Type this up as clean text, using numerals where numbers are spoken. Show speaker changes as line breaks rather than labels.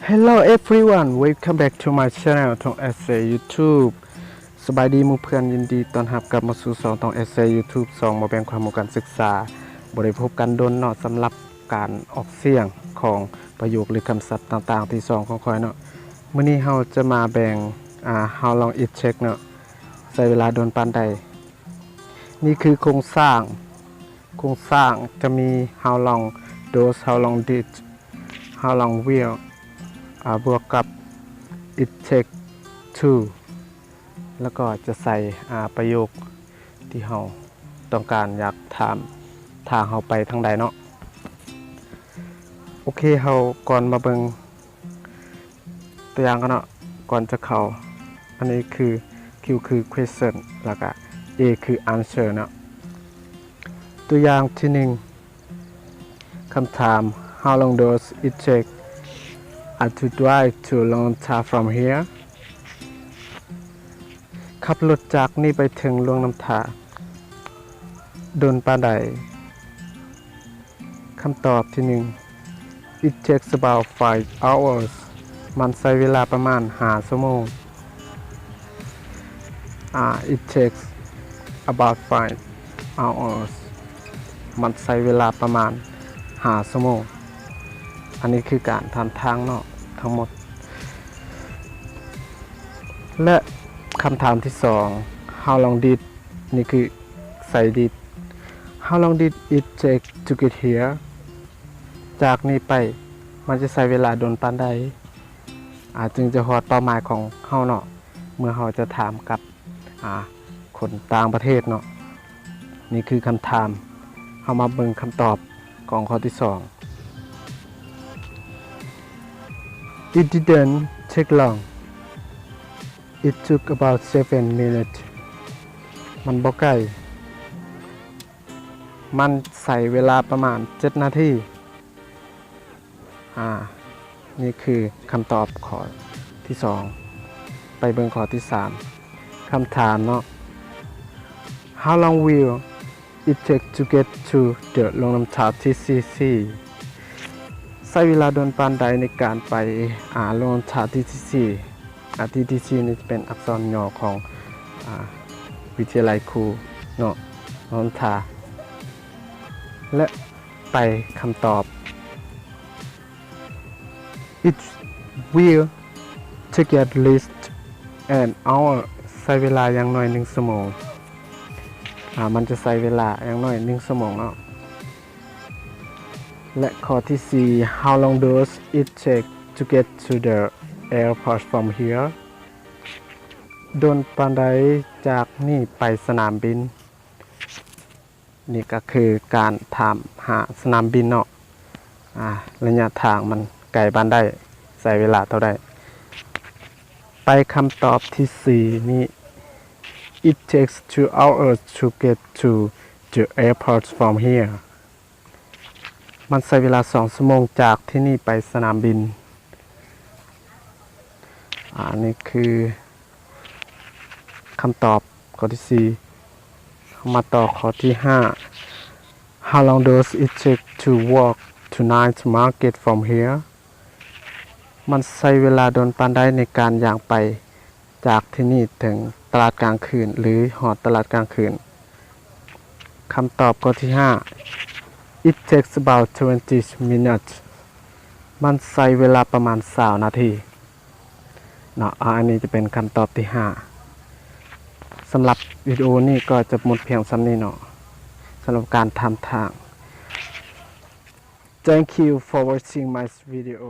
Hello everyone welcome back to my channel ทอง Essay YouTube สบายดีมุเพื่อนยินดีต้อนรับกลับมาสู่2ทอง Essay YouTube 2มาแบ่งความรู้การศึกษาบริพบกันโดนเนาะสำหรับการออกเสียงของประโยคหรือคำศัพท์ต่างๆที่2ของคอยเนาะมื้อนี้เราจะมาแบ่งhow long it take เนาะใช้เวลาโดนปานใดนี่คือโครงสร้างจะมี how long does how long did how long willบวกกับ it take to แล้วก็จะใส่ประโยคที่เราต้องการอยากถามทางเราไปทางใดเนาะโอเคเราก่อนมาเบิ่งตัวอย่างกันเนาะก่อนจะเข้าอันนี้คือ Q คือ question แล้วก็ A คือ answer เนาะตัวอย่างที่1คำถาม how long does it take to drive to Longta from here ขับรถจากนี่ไปถึงลวงน้ำทาโดนปานใดคำตอบที่1 it takes about 5 hours มันใช้เวลาประมาณ5ชั่วโมงit takes about 5 hours มันใช้เวลาประมาณ5ชั่วโมงอันนี้คือการทำทางเนาะทั้งหมดและคำถามที่2 how long did นี่คือใส่ did how long did it take to get here จากนี้ไปมันจะใช้เวลาโดนปานใดจึงจะฮอดเป้าหมายของเฮาเนาะเมื่อเฮาจะถามกับคนต่างประเทศเนาะนี่คือคำถามเฮามาเบิ่งคำตอบของข้อที่2It didn't take long. It took about 7 minutes. มันบ่ไกลมันใส่เวลาประมาณ7นาทีนี่คือคำตอบข้อที่2ไปเบิ่งข้อที่3คำถามเนาะ How long will it take to get to the ลงน้ำทา TCCใช้เวลาโดนปานใดในการไปลงทา TTC TTC นี่จะเป็นอักษรย่อของวิทยาลัยครูเนาะลงทาและไปคำตอบ It will take at least an hour ใช้เวลาอย่างน้อย1ชั่วโมงมันจะใช้เวลาอย่างน้อย1ชั่วโมงเนาะและข้อที่4 How long does it take to get to the airport from here โดนปานใดจากนี่ไปสนามบินนี่ก็คือการถามหาสนามบินเนาะระยะทางมันไกลปานใดใช้เวลาเท่าใดไปคำตอบที่4นี้ It takes 2 hours to get to the airport from hereมันใช้เวลา2ชั่วโมงจากที่นี่ไปสนามบินนี่คือคำตอบข้อที่4มาต่อข้อที่5 How long does it take to walk to Night Market from here มันใช้เวลาโดนปานใดในการย่างไปจากที่นี่ถึงตลาดกลางคืนหรือหอดตลาดกลางคืนคำตอบข้อที่5It takes about 20 minutes มันใช้เวลาประมาณ20นาทีเนาะอันนี้จะเป็นคำตอบที่5สำหรับวิดีโอนี้ก็จะหมดเพียงซ้ำนี้เนาะสำหรับการทำทาง Thank you for watching my video